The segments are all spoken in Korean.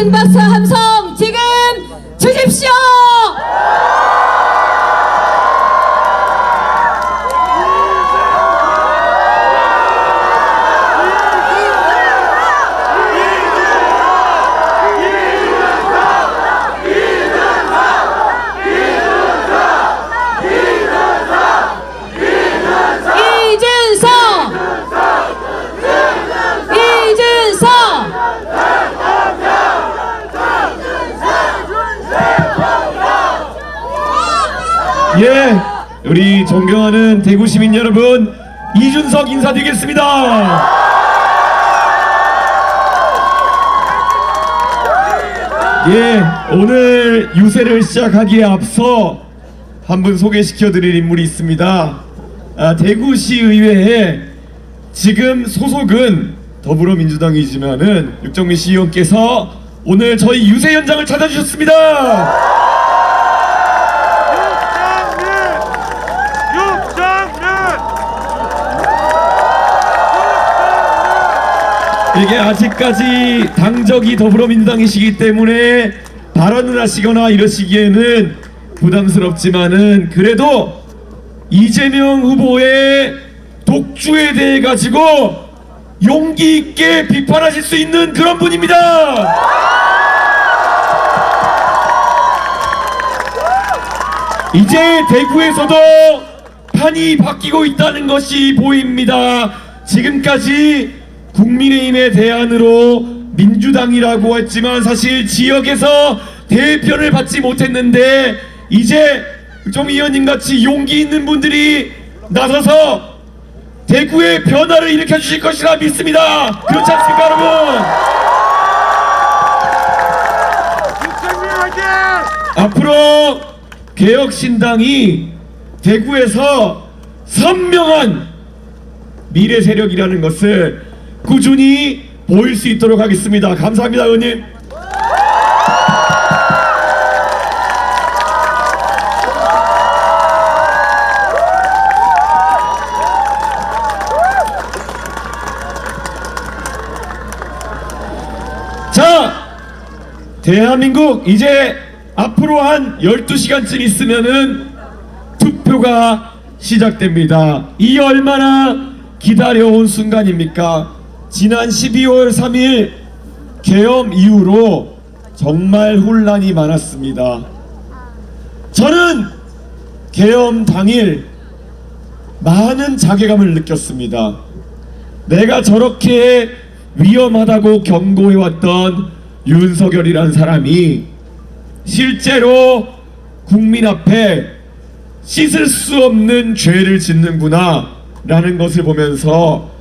큰 박수 함성 지금 주십시오. 예, 우리 존경하는 대구 시민 여러분, 이준석 인사드리겠습니다. 예, 오늘 유세를 시작하기에 앞서 한 분 소개시켜드릴 인물이 있습니다. 대구시의회에 지금 소속은 더불어민주당이지만은 육정민 시의원께서 오늘 저희 유세 현장을 찾아주셨습니다. 이게 아직까지 당적이 더불어민주당이시기 때문에 발언을 하시거나 이러시기에는 부담스럽지만은 그래도 이재명 후보의 독주에 대해 가지고 용기 있게 비판하실 수 있는 그런 분입니다. 이제 대구에서도 판이 바뀌고 있다는 것이 보입니다. 지금까지 국민의힘의 대안으로 민주당이라고 했지만 사실 지역에서 대편을 받지 못했는데 이제 좀 의원님 같이 용기 있는 분들이 나서서 대구의 변화를 일으켜 주실 것이라 믿습니다. 그렇지 않습니까, 여러분? 앞으로 개혁신당이 대구에서 선명한 미래 세력이라는 것을 꾸준히 보일 수 있도록 하겠습니다. 감사합니다, 의원님. 자, 대한민국 이제 앞으로 한 12시간쯤 있으면은 투표가 시작됩니다. 이 얼마나 기다려온 순간입니까? 지난 12월 3일 계엄 이후로 정말 혼란이 많았습니다. 저는 계엄 당일 많은 자괴감을 느꼈습니다. 내가 저렇게 위험하다고 경고해왔던 윤석열이란 사람이 실제로 국민 앞에 씻을 수 없는 죄를 짓는구나 라는 것을 보면서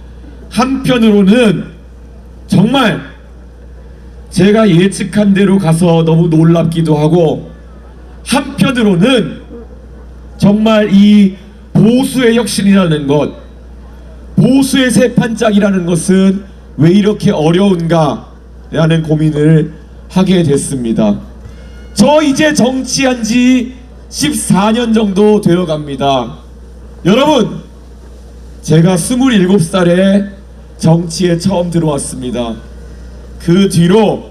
한편으로는 정말 제가 예측한 대로 가서 너무 놀랍기도 하고 한편으로는 정말 이 보수의 혁신이라는 것, 보수의 새 판짝이라는 것은 왜 이렇게 어려운가 라는 고민을 하게 됐습니다. 저 이제 정치한 지 14년 정도 되어 갑니다. 여러분, 제가 27살에 정치에 처음 들어왔습니다. 그 뒤로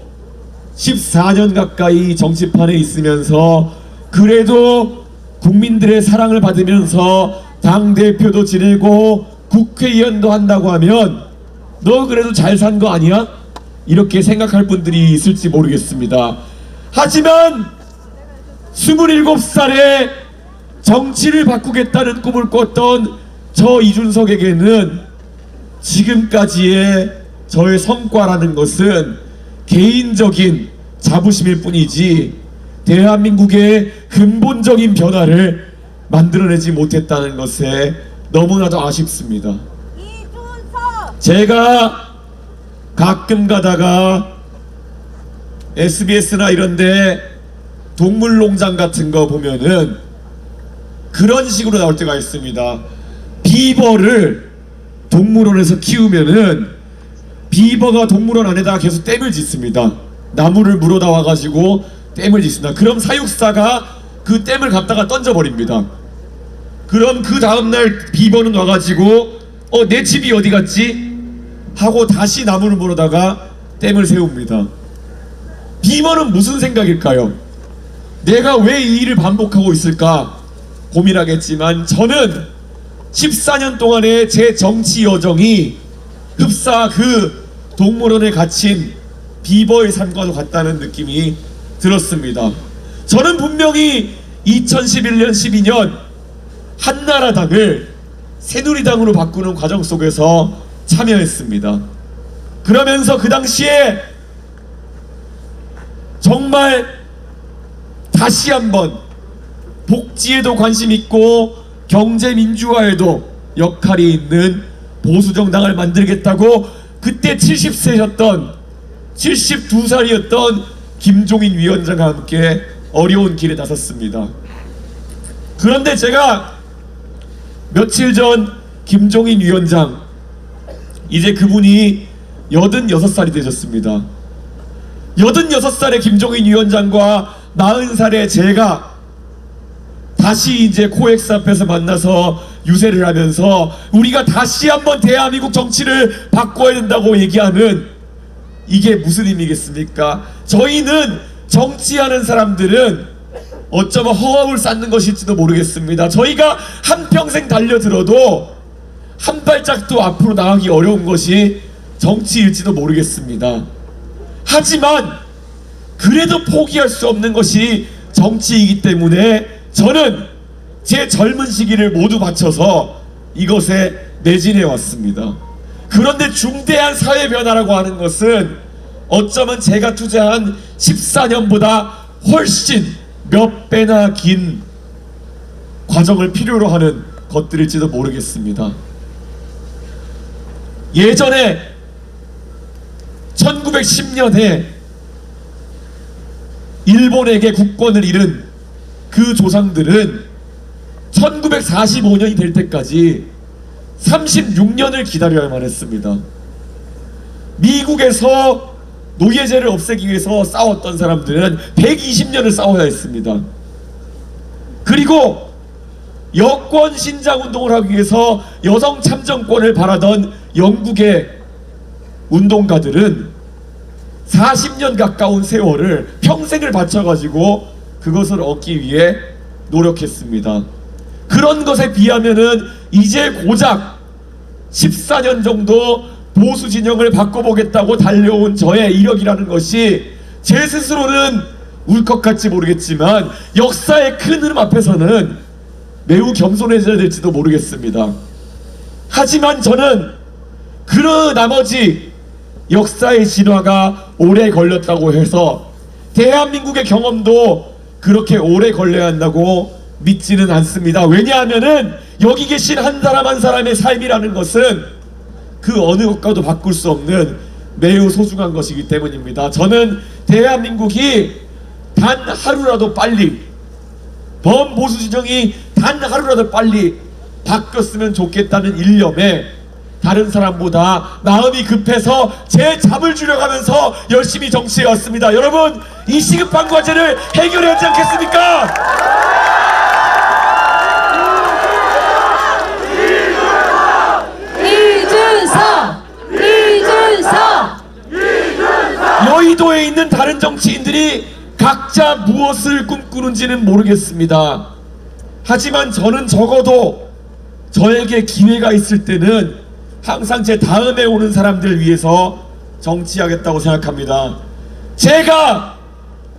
14년 가까이 정치판에 있으면서 그래도 국민들의 사랑을 받으면서 당대표도 지내고 국회의원도 한다고 하면 너 그래도 잘 산 거 아니야? 이렇게 생각할 분들이 있을지 모르겠습니다. 하지만 27살에 정치를 바꾸겠다는 꿈을 꿨던 저 이준석에게는 지금까지의 저의 성과라는 것은 개인적인 자부심일 뿐이지 대한민국의 근본적인 변화를 만들어내지 못했다는 것에 너무나도 아쉽습니다. 제가 가끔 가다가 SBS나 이런데 동물농장 같은 거 보면은 그런 식으로 나올 때가 있습니다. 비버를 동물원에서 키우면은 비버가 동물원 안에다가 계속 댐을 짓습니다. 나무를 물어다 와가지고 댐을 짓습니다. 그럼 사육사가 그 댐을 갖다가 던져버립니다. 그럼 그 다음날 비버는 와가지고 내 집이 어디 갔지? 하고 다시 나무를 물어다가 댐을 세웁니다. 비번은 무슨 생각일까요? 내가 왜 이 일을 반복하고 있을까 고민하겠지만, 저는 14년 동안의 제 정치 여정이 흡사 그 동물원에 갇힌 비버의 삶과도 같다는 느낌이 들었습니다. 저는 분명히 2011년 12년 한나라당을 새누리당으로 바꾸는 과정 속에서 참여했습니다. 그러면서 그 당시에 정말 다시 한번 복지에도 관심 있고 경제 민주화에도 역할이 있는 보수정당을 만들겠다고 그때 72살이었던 김종인 위원장과 함께 어려운 길에 나섰습니다. 그런데 제가 며칠 전 김종인 위원장, 이제 그분이 86살이 되셨습니다. 86살의 김종인 위원장과 40살의 제가 다시 이제 코엑스 앞에서 만나서 유세를 하면서 우리가 다시 한번 대한민국 정치를 바꿔야 된다고 얘기하는, 이게 무슨 의미겠습니까? 저희는 정치하는 사람들은 어쩌면 허업을 쌓는 것일지도 모르겠습니다. 저희가 한평생 달려들어도 한 발짝도 앞으로 나가기 어려운 것이 정치일지도 모르겠습니다. 하지만 그래도 포기할 수 없는 것이 정치이기 때문에 저는 제 젊은 시기를 모두 바쳐서 이것에 매진해 왔습니다. 그런데 중대한 사회 변화라고 하는 것은 어쩌면 제가 투자한 14년보다 훨씬 몇 배나 긴 과정을 필요로 하는 것들일지도 모르겠습니다. 예전에 1910년에 일본에게 국권을 잃은 그 조상들은 1945년이 될 때까지 36년을 기다려야만 했습니다. 미국에서 노예제를 없애기 위해서 싸웠던 사람들은 120년을 싸워야 했습니다. 그리고 여권 신장 운동을 하기 위해서 여성 참정권을 바라던 영국의 운동가들은 40년 가까운 세월을, 평생을 바쳐가지고 그것을 얻기 위해 노력했습니다. 그런 것에 비하면은 이제 고작 14년 정도 보수 진영을 바꿔보겠다고 달려온 저의 이력이라는 것이 제 스스로는 울컥할지 모르겠지만 역사의 큰 흐름 앞에서는 매우 겸손해져야 될지도 모르겠습니다. 하지만 저는 그 나머지 역사의 진화가 오래 걸렸다고 해서 대한민국의 경험도 그렇게 오래 걸려야 한다고 믿지는 않습니다. 왜냐하면은 여기 계신 한 사람 한 사람의 삶이라는 것은 그 어느 것과도 바꿀 수 없는 매우 소중한 것이기 때문입니다. 저는 대한민국이 단 하루라도 빨리, 범보수 진영이 단 하루라도 빨리 바뀌었으면 좋겠다는 일념에 다른 사람보다 마음이 급해서 제 잠을 줄여가면서 열심히 정치해 왔습니다. 여러분, 이 시급한 과제를 해결해야 하지 않겠습니까? 여의도에 있는 다른 정치인들이 각자 무엇을 꿈꾸는지는 모르겠습니다. 하지만 저는 적어도 저에게 기회가 있을 때는 항상 제 다음에 오는 사람들을 위해서 정치하겠다고 생각합니다. 제가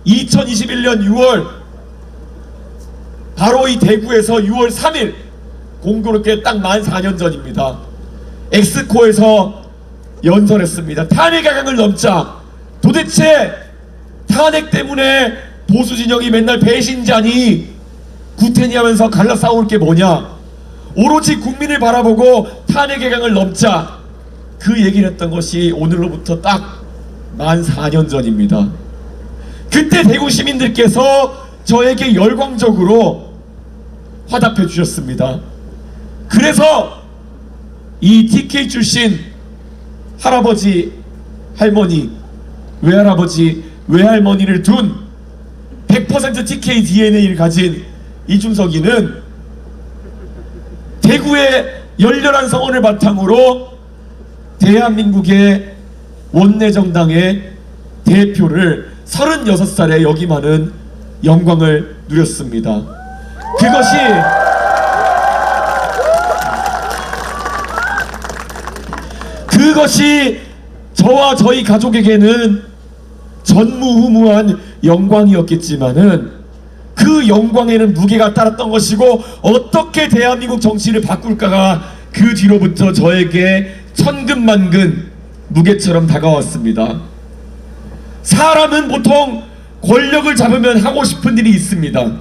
2021년 6월 바로 이 대구에서 6월 3일 공교롭게 딱 만 4년 전입니다. 엑스코에서 연설했습니다. 탄핵 가강을 넘자. 도대체 탄핵 때문에 보수 진영이 맨날 배신자니 구태니 하면서 갈라 싸울 게 뭐냐, 오로지 국민을 바라보고 탄핵의 강을 넘자, 그 얘기를 했던 것이 오늘로부터 딱 만 4년 전입니다. 그때 대구 시민들께서 저에게 열광적으로 화답해 주셨습니다. 그래서 이 TK 출신 할아버지, 할머니, 외할아버지, 외할머니를 둔 100% TK DNA를 가진 이준석이는 대구의 열렬한 성원을 바탕으로 대한민국의 원내정당의 대표를 36살에 여기만은 영광을 누렸습니다. 그것이 저와 저희 가족에게는 전무후무한 영광이었겠지만은 그 영광에는 무게가 따랐던 것이고, 어떻게 대한민국 정치를 바꿀까가 그 뒤로부터 저에게 천근만근 무게처럼 다가왔습니다. 사람은 보통 권력을 잡으면 하고 싶은 일이 있습니다.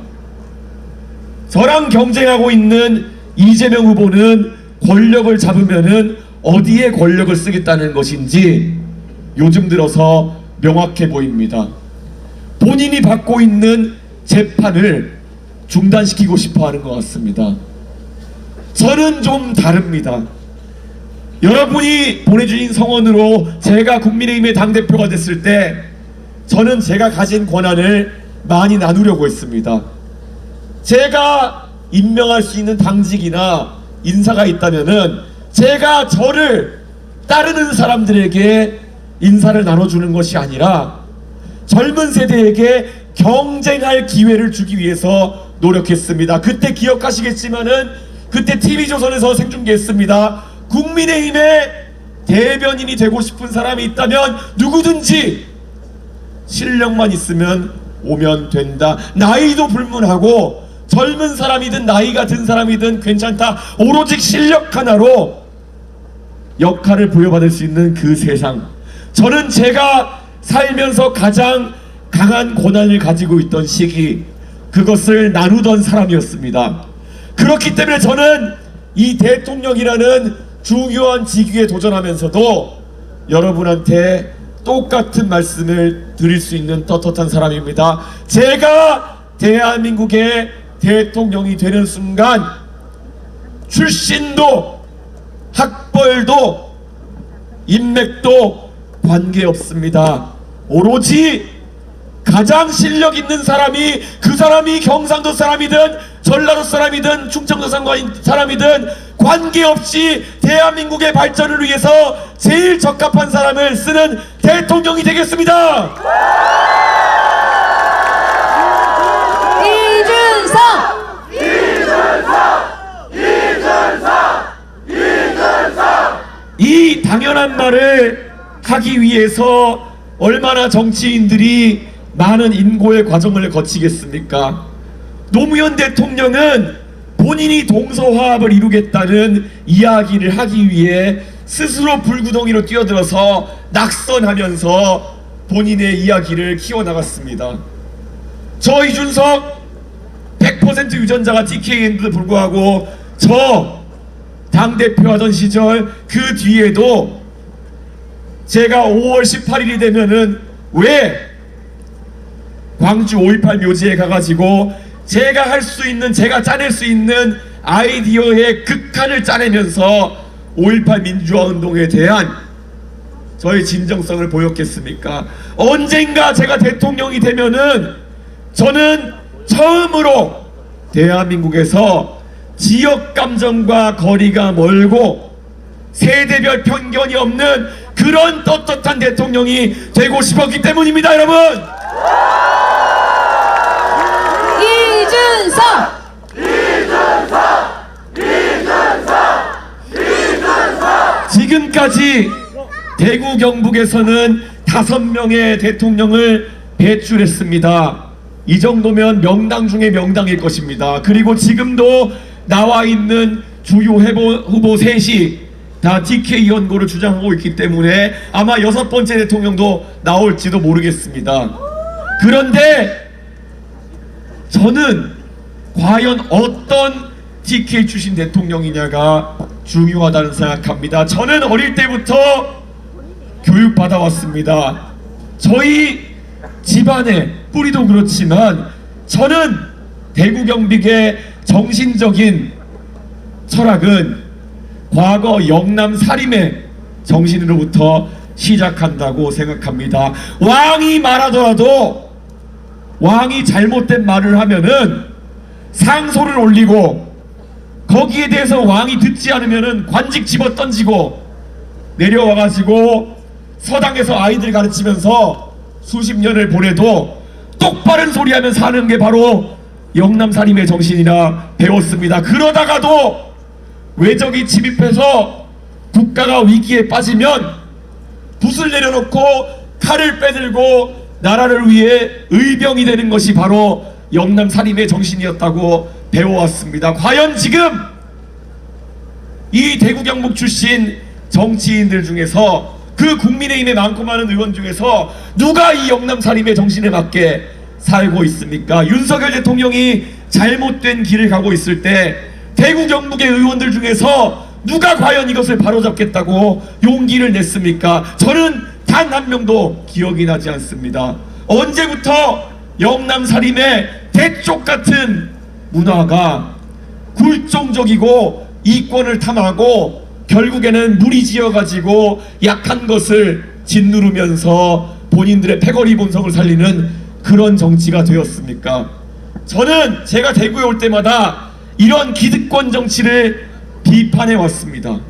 저랑 경쟁하고 있는 이재명 후보는 권력을 잡으면은 어디에 권력을 쓰겠다는 것인지 요즘 들어서 명확해 보입니다. 본인이 받고 있는 재판을 중단시키고 싶어 하는 것 같습니다. 저는 좀 다릅니다. 여러분이 보내주신 성원으로 제가 국민의힘의 당대표가 됐을 때 저는 제가 가진 권한을 많이 나누려고 했습니다. 제가 임명할 수 있는 당직이나 인사가 있다면은 제가 저를 따르는 사람들에게 인사를 나눠주는 것이 아니라 젊은 세대에게 경쟁할 기회를 주기 위해서 노력했습니다. 그때 기억하시겠지만은 그때 TV조선에서 생중계했습니다. 국민의힘의 대변인이 되고 싶은 사람이 있다면 누구든지 실력만 있으면 오면 된다. 나이도 불문하고 젊은 사람이든 나이가 든 사람이든 괜찮다. 오로지 실력 하나로 역할을 부여받을 수 있는 그 세상. 저는 제가 살면서 가장 강한 고난을 가지고 있던 시기, 그것을 나누던 사람이었습니다. 그렇기 때문에 저는 이 대통령이라는 중요한 직위에 도전하면서도 여러분한테 똑같은 말씀을 드릴 수 있는 떳떳한 사람입니다. 제가 대한민국의 대통령이 되는 순간 출신도 학벌도 인맥도 관계없습니다. 오로지 가장 실력 있는 사람이, 그 사람이 경상도 사람이든 전라도 사람이든 충청도 사람이든 관계없이 대한민국의 발전을 위해서 제일 적합한 사람을 쓰는 대통령이 되겠습니다. 이 당연한 말을 하기 위해서 얼마나 정치인들이 많은 인고의 과정을 거치겠습니까? 노무현 대통령은 본인이 동서화합을 이루겠다는 이야기를 하기 위해 스스로 불구덩이로 뛰어들어서 낙선하면서 본인의 이야기를 키워나갔습니다. 저 이준석 100% 유전자가 TK인데도 불구하고 저 당대표 하던 시절 그 뒤에도 제가 5월 18일이 되면은 왜 광주 5.18 묘지에 가가지고 제가 할 수 있는, 제가 짜낼 수 있는 아이디어의 극한을 짜내면서 5.18 민주화 운동에 대한 저의 진정성을 보였겠습니까? 언젠가 제가 대통령이 되면은 저는 처음으로 대한민국에서 지역 감정과 거리가 멀고 세대별 편견이 없는 그런 떳떳한 대통령이 되고 싶었기 때문입니다, 여러분. 지금까지 대구 경북에서는 5명의 대통령을 배출했습니다. 이 정도면 명당 중에 명당일 것입니다. 그리고 지금도 나와 있는 주요 후보 셋이 다 TK 연고를 주장하고 있기 때문에 아마 6번째 대통령도 나올지도 모르겠습니다. 그런데 저는 과연 어떤 TK 출신 대통령이냐가 중요하다는 생각합니다. 저는 어릴 때부터 교육받아 왔습니다. 저희 집안의 뿌리도 그렇지만 저는 대구 경북의 정신적인 철학은 과거 영남 사림의 정신으로부터 시작한다고 생각합니다. 왕이 말하더라도 왕이 잘못된 말을 하면은 상소를 올리고 거기에 대해서 왕이 듣지 않으면은 관직 집어 던지고 내려와가지고 서당에서 아이들 가르치면서 수십 년을 보내도 똑바른 소리하면 사는 게 바로 영남살인의 정신이라 배웠습니다. 그러다가도 외적이 침입해서 국가가 위기에 빠지면 붓을 내려놓고 칼을 빼들고 나라를 위해 의병이 되는 것이 바로 영남살인의 정신이었다고 배워왔습니다. 과연 지금 이 대구 경북 출신 정치인들 중에서 그 국민의힘에 많고 많은 의원 중에서 누가 이 영남살인의 정신에 맞게 살고 있습니까? 윤석열 대통령이 잘못된 길을 가고 있을 때 대구 경북의 의원들 중에서 누가 과연 이것을 바로잡겠다고 용기를 냈습니까? 저는 단 한 명도 기억이 나지 않습니다. 언제부터 영남살인의 대쪽 같은 문화가 굴종적이고 이권을 탐하고 결국에는 무리지어가지고 약한 것을 짓누르면서 본인들의 패거리 본성을 살리는 그런 정치가 되었습니까? 저는 제가 대구에 올 때마다 이런 기득권 정치를 비판해 왔습니다.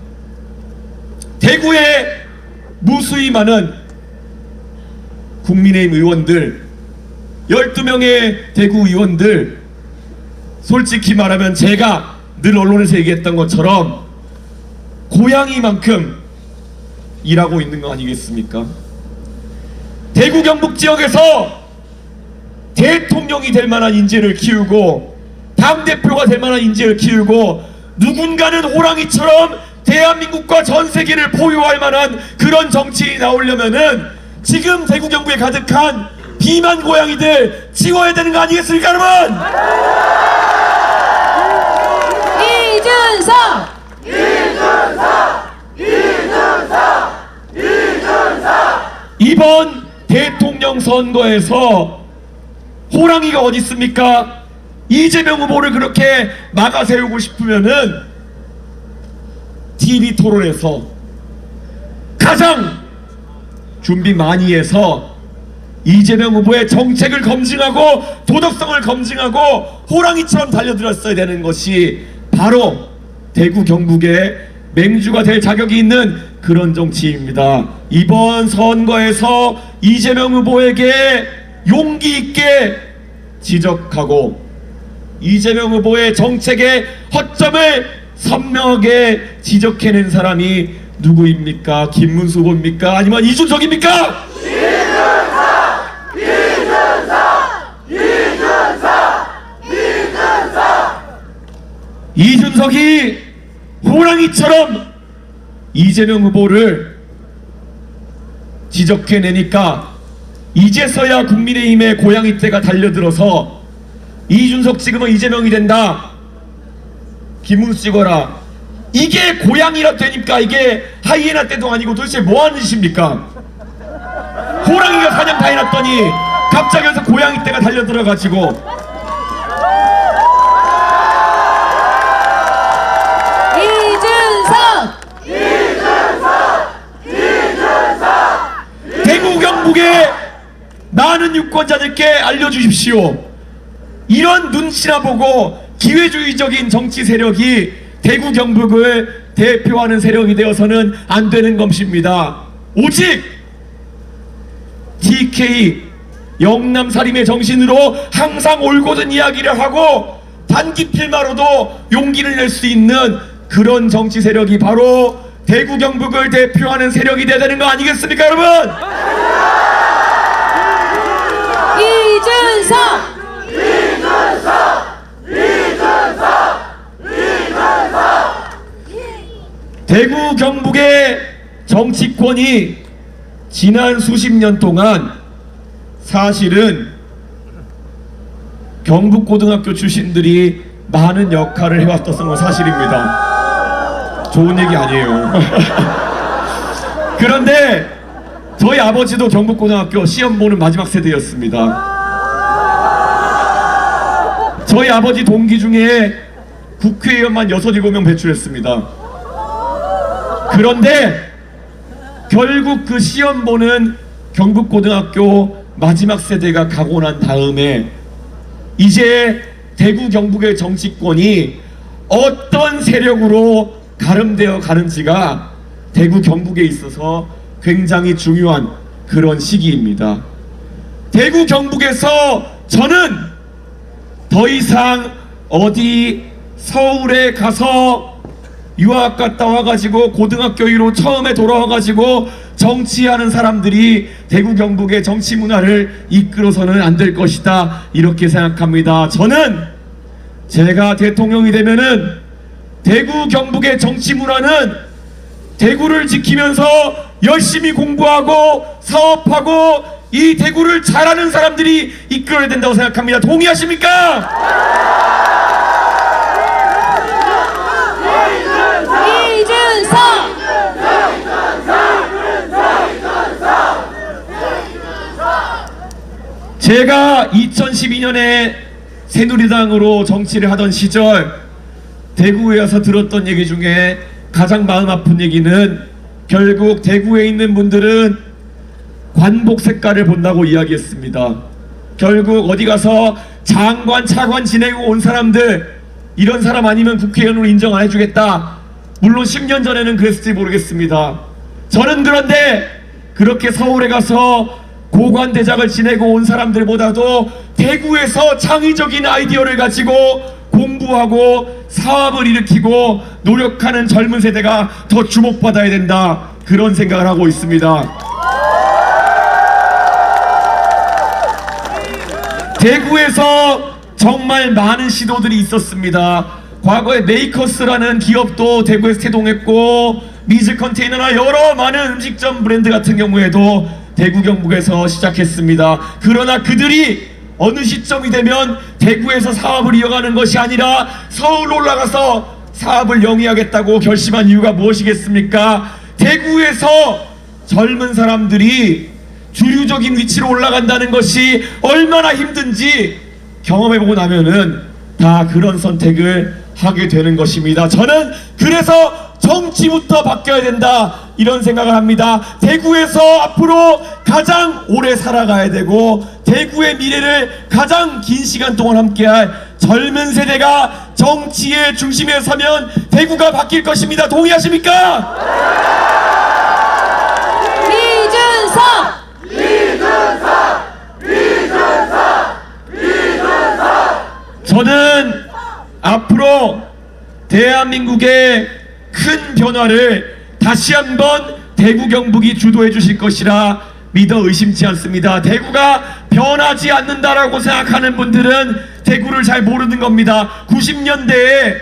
대구에 무수히 많은 국민의힘 의원들 12명의 대구 의원들, 솔직히 말하면 제가 늘 언론에서 얘기했던 것처럼 고양이만큼 일하고 있는 거 아니겠습니까? 대구 경북 지역에서 대통령이 될 만한 인재를 키우고 당대표가 될 만한 인재를 키우고 누군가는 호랑이처럼 대한민국과 전 세계를 포효할 만한 그런 정치인이 나오려면은 지금 대구 경북에 가득한 비만 고양이들 치워야 되는 거 아니겠습니까, 여러분? 이준석! 이번 대통령 선거에서 호랑이가 어디 있습니까? 이재명 후보를 그렇게 막아 세우고 싶으면은 TV 토론에서 가장 준비 많이 해서 이재명 후보의 정책을 검증하고 도덕성을 검증하고 호랑이처럼 달려들었어야 되는 것이 바로 대구 경북의 맹주가 될 자격이 있는 그런 정치입니다. 이번 선거에서 이재명 후보에게 용기 있게 지적하고 이재명 후보의 정책의 허점을 선명하게 지적해낸 사람이 누구입니까? 김문수 후보입니까? 아니면 이준석입니까? 이준석이 호랑이처럼 이재명 후보를 지적해내니까 이제서야 국민의힘의 고양이 떼가 달려들어서 이준석 찍으면 이재명이 된다, 김문수 찍어라, 이게 고양이라 되니까 이게 하이에나 떼도 아니고 도대체 뭐하는 짓입니까? 호랑이가 사냥 다 해놨더니 갑자기 여기서 고양이 떼가 달려들어가지고 대구 경북의 많은 유권자들께 알려주십시오. 이런 눈치나 보고 기회주의적인 정치 세력이 대구 경북을 대표하는 세력이 되어서는 안 되는 것입니다. 오직 TK 영남살인의 정신으로 항상 올곧은 이야기를 하고 단기 필마로도 용기를 낼 수 있는 그런 정치 세력이 바로 대구 경북을 대표하는 세력이 되야 되는 거 아니겠습니까, 여러분? 이준석! 대구 경북의 정치권이 지난 수십 년 동안 사실은 경북고등학교 출신들이 많은 역할을 해왔던 건 사실입니다. 좋은 얘기 아니에요. 그런데 저희 아버지도 경북고등학교 시험 보는 마지막 세대였습니다. 저희 아버지 동기 중에 국회의원만 6, 7명 배출했습니다. 그런데 결국 그 시험 보는 경북고등학교 마지막 세대가 가고 난 다음에 이제 대구 경북의 정치권이 어떤 세력으로 가름되어 가는지가 대구 경북에 있어서 굉장히 중요한 그런 시기입니다. 대구 경북에서 저는 더 이상 어디 서울에 가서 유학 갔다 와가지고 고등학교 이후로 처음에 돌아와가지고 정치하는 사람들이 대구 경북의 정치 문화를 이끌어서는 안 될 것이다, 이렇게 생각합니다. 저는 제가 대통령이 되면은 대구 경북의 정치 문화는 대구를 지키면서 열심히 공부하고 사업하고 이 대구를 잘하는 사람들이 이끌어야 된다고 생각합니다. 동의하십니까? 이준석! 제가 2012년에 새누리당으로 정치를 하던 시절 대구에 와서 들었던 얘기 중에 가장 마음 아픈 얘기는 결국 대구에 있는 분들은 관복 색깔을 본다고 이야기했습니다. 결국 어디 가서 장관, 차관 지내고 온 사람들, 이런 사람 아니면 국회의원으로 인정 안 해주겠다. 물론 10년 전에는 그랬을지 모르겠습니다. 저는 그런데 그렇게 서울에 가서 고관대작을 지내고 온 사람들보다도 대구에서 창의적인 아이디어를 가지고 공부하고 사업을 일으키고 노력하는 젊은 세대가 더 주목받아야 된다, 그런 생각을 하고 있습니다. 대구에서 정말 많은 시도들이 있었습니다. 과거에 메이커스라는 기업도 대구에서 태동했고, 미즈 컨테이너나 여러 많은 음식점 브랜드 같은 경우에도 대구 경북에서 시작했습니다. 그러나 그들이 어느 시점이 되면 대구에서 사업을 이어가는 것이 아니라 서울로 올라가서 사업을 영위하겠다고 결심한 이유가 무엇이겠습니까? 대구에서 젊은 사람들이 주류적인 위치로 올라간다는 것이 얼마나 힘든지 경험해보고 나면은 다 그런 선택을 하게 되는 것입니다. 저는 그래서 정치부터 바뀌어야 된다, 이런 생각을 합니다. 대구에서 앞으로 가장 오래 살아가야 되고 대구의 미래를 가장 긴 시간 동안 함께할 젊은 세대가 정치의 중심에 서면 대구가 바뀔 것입니다. 동의하십니까? 이준석! 저는 앞으로 대한민국의 큰 변화를 다시 한번 대구 경북이 주도해 주실 것이라 믿어 의심치 않습니다. 대구가 변하지 않는다라고 생각하는 분들은 대구를 잘 모르는 겁니다. 90년대에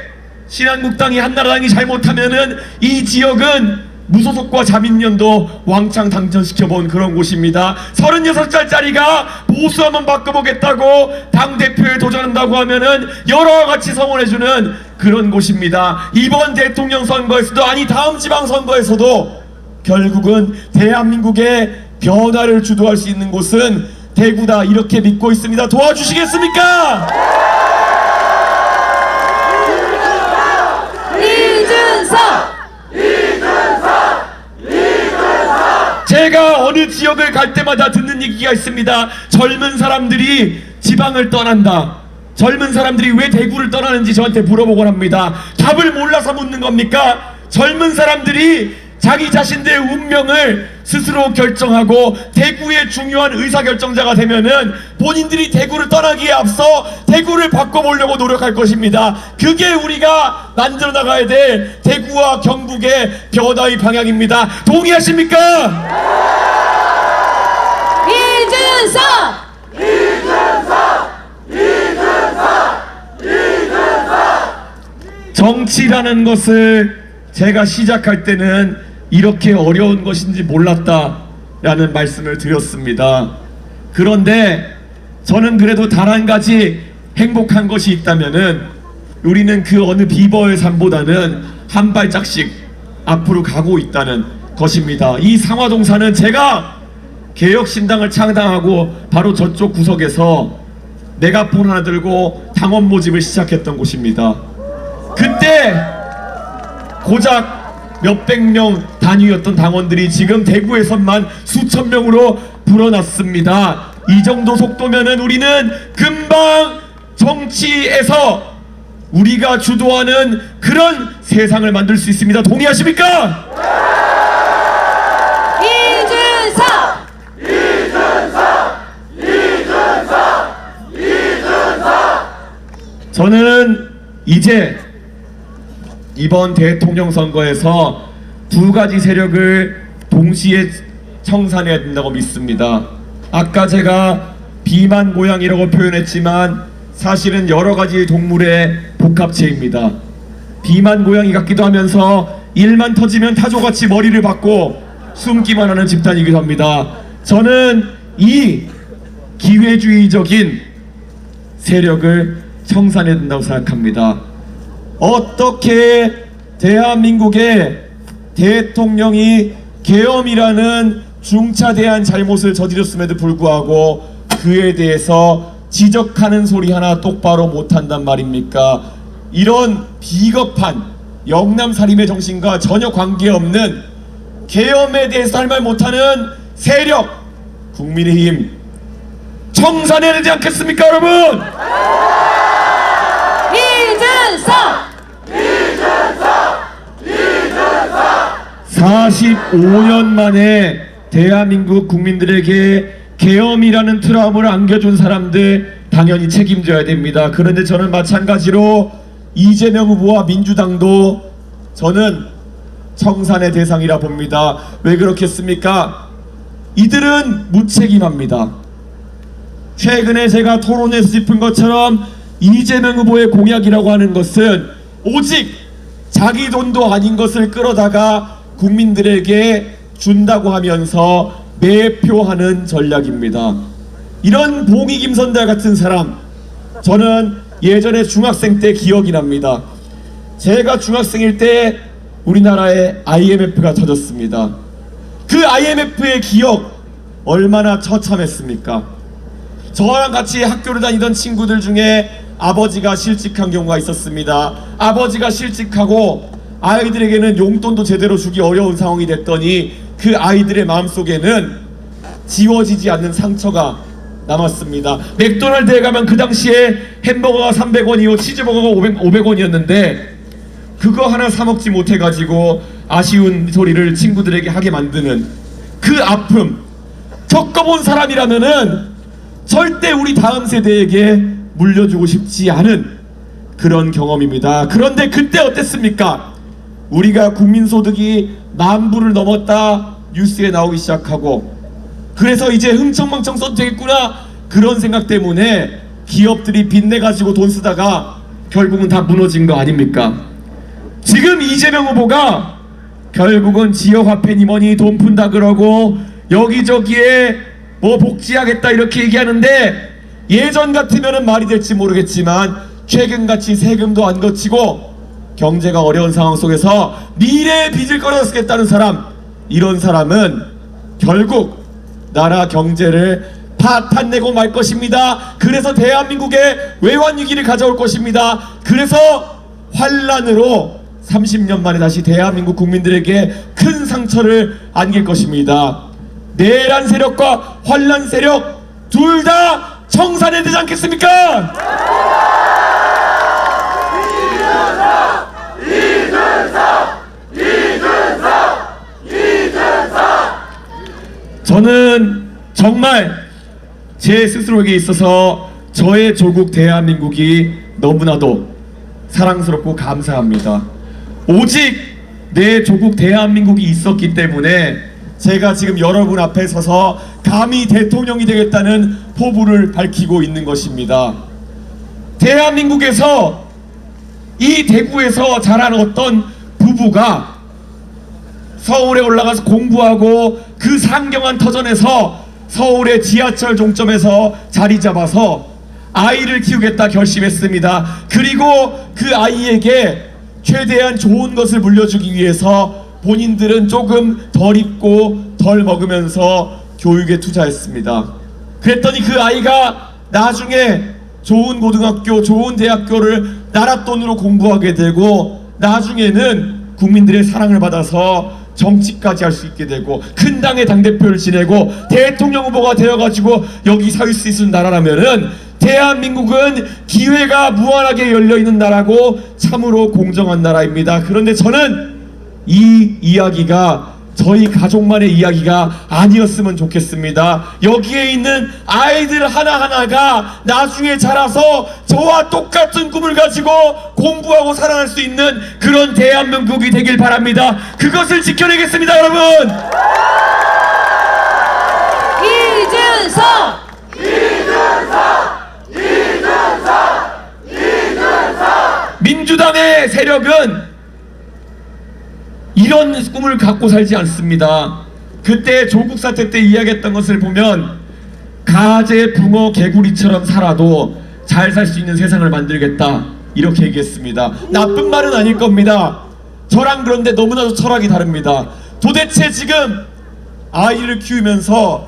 신한국당이 한나라당이 잘못하면은 이 지역은 무소속과 자민련도 왕창 당선시켜본 그런 곳입니다. 36살짜리가 보수 한번 바꿔보겠다고 당대표에 도전한다고 하면은 여러 가지 성원해주는 그런 곳입니다. 이번 대통령 선거에서도, 아니 다음 지방선거에서도 결국은 대한민국의 변화를 주도할 수 있는 곳은 대구다, 이렇게 믿고 있습니다. 도와주시겠습니까? 이준석! 제가 어느 지역을 갈 때마다 듣는 얘기가 있습니다. 젊은 사람들이 지방을 떠난다. 젊은 사람들이 왜 대구를 떠나는지 저한테 물어보곤 합니다. 답을 몰라서 묻는 겁니까? 젊은 사람들이 자기 자신들의 운명을 스스로 결정하고 대구의 중요한 의사결정자가 되면은 본인들이 대구를 떠나기에 앞서 대구를 바꿔보려고 노력할 것입니다. 그게 우리가 만들어 나가야 될 대구와 경북의 변화의 방향입니다. 동의하십니까? 이준석! 정치라는 것을 제가 시작할 때는 이렇게 어려운 것인지 몰랐다라는 말씀을 드렸습니다. 그런데 저는 그래도 단 한 가지 행복한 것이 있다면은 우리는 그 어느 비버의 삶보다는 한 발짝씩 앞으로 가고 있다는 것입니다. 이 상화동사는 제가 개혁신당을 창당하고 바로 저쪽 구석에서 메가폰 하나 들고 당원 모집을 시작했던 곳입니다. 그때 고작 몇백 명 단위였던 당원들이 지금 대구에서만 수천 명으로 불어났습니다. 이 정도 속도면은 우리는 금방 정치에서 우리가 주도하는 그런 세상을 만들 수 있습니다. 동의하십니까? 이준석! 저는 이제 이번 대통령 선거에서 두 가지 세력을 동시에 청산해야 된다고 믿습니다. 아까 제가 비만 고양이라고 표현했지만 사실은 여러 가지 동물의 복합체입니다. 비만 고양이 같기도 하면서 일만 터지면 타조같이 머리를 박고 숨기만 하는 집단이기도 합니다. 저는 이 기회주의적인 세력을 청산해야 된다고 생각합니다. 어떻게 대한민국의 대통령이 계엄이라는 중차대한 잘못을 저질렀음에도 불구하고 그에 대해서 지적하는 소리 하나 똑바로 못한단 말입니까? 이런 비겁한 영남살인의 정신과 전혀 관계없는 계엄에 대해서 할 말 못하는 세력 국민의힘 청산해야 되지 않겠습니까, 여러분? 이준석! 45년 만에 대한민국 국민들에게 계엄이라는 트라우마를 안겨준 사람들 당연히 책임져야 됩니다. 그런데 저는 마찬가지로 이재명 후보와 민주당도 저는 청산의 대상이라 봅니다. 왜 그렇겠습니까? 이들은 무책임합니다. 최근에 제가 토론에서 짚은 것처럼 이재명 후보의 공약이라고 하는 것은 오직 자기 돈도 아닌 것을 끌어다가 국민들에게 준다고 하면서 매표하는 전략입니다. 이런 봉이 김선달 같은 사람, 저는 예전에 중학생 때 기억이 납니다. 제가 중학생일 때 우리나라에 IMF가 터졌습니다. 그 IMF의 기억 얼마나 처참했습니까? 저랑 같이 학교를 다니던 친구들 중에 아버지가 실직한 경우가 있었습니다. 아버지가 실직하고 아이들에게는 용돈도 제대로 주기 어려운 상황이 됐더니 그 아이들의 마음속에는 지워지지 않는 상처가 남았습니다. 맥도날드에 가면 그 당시에 햄버거가 300원이고 치즈버거가 500원이었는데 그거 하나 사 먹지 못해가지고 아쉬운 소리를 친구들에게 하게 만드는 그 아픔 겪어본 사람이라면은 절대 우리 다음 세대에게 물려주고 싶지 않은 그런 경험입니다. 그런데 그때 어땠습니까? 우리가 국민소득이 10,000불을 넘었다 뉴스에 나오기 시작하고 그래서 이제 흥청망청 써도 되겠구나 그런 생각 때문에 기업들이 빚내가지고 돈 쓰다가 결국은 다 무너진 거 아닙니까? 지금 이재명 후보가 결국은 지역화폐니 뭐니 돈 푼다 그러고 여기저기에 뭐 복지하겠다 이렇게 얘기하는데 예전 같으면은 말이 될지 모르겠지만 최근같이 세금도 안 거치고 경제가 어려운 상황 속에서 미래의 빚을 끌어 쓰겠다는 사람, 이런 사람은 결국 나라 경제를 파탄내고 말 것입니다. 그래서 대한민국의 외환위기를 가져올 것입니다. 그래서 환란으로 30년 만에 다시 대한민국 국민들에게 큰 상처를 안길 것입니다. 내란 세력과 환란 세력 둘 다 청산해야 되지 않겠습니까? 저는 정말 제 스스로에게 있어서 저의 조국 대한민국이 너무나도 사랑스럽고 감사합니다. 오직 내 조국 대한민국이 있었기 때문에 제가 지금 여러분 앞에 서서 감히 대통령이 되겠다는 포부를 밝히고 있는 것입니다. 대한민국에서 이 대구에서 자란 어떤 부부가 서울에 올라가서 공부하고 그 상경한 터전에서 서울의 지하철 종점에서 자리 잡아서 아이를 키우겠다 결심했습니다. 그리고 그 아이에게 최대한 좋은 것을 물려주기 위해서 본인들은 조금 덜 입고 덜 먹으면서 교육에 투자했습니다. 그랬더니 그 아이가 나중에 좋은 고등학교, 좋은 대학교를 나라 돈으로 공부하게 되고 나중에는 국민들의 사랑을 받아서 정치까지 할 수 있게 되고 큰 당의 당대표를 지내고 대통령 후보가 되어가지고 여기 서 있을 수 있는 나라라면은 대한민국은 기회가 무한하게 열려있는 나라고 참으로 공정한 나라입니다. 그런데 저는 이 이야기가 저희 가족만의 이야기가 아니었으면 좋겠습니다. 여기에 있는 아이들 하나하나가 나중에 자라서 저와 똑같은 꿈을 가지고 공부하고 살아날 수 있는 그런 대한민국이 되길 바랍니다. 그것을 지켜내겠습니다, 여러분. 이준석! 민주당의 세력은 이런 꿈을 갖고 살지 않습니다. 그때 조국 사태 때 이야기했던 것을 보면 가재, 붕어, 개구리처럼 살아도 잘 살 수 있는 세상을 만들겠다 이렇게 얘기했습니다. 나쁜 말은 아닐 겁니다. 저랑 그런데 너무나도 철학이 다릅니다. 도대체 지금 아이를 키우면서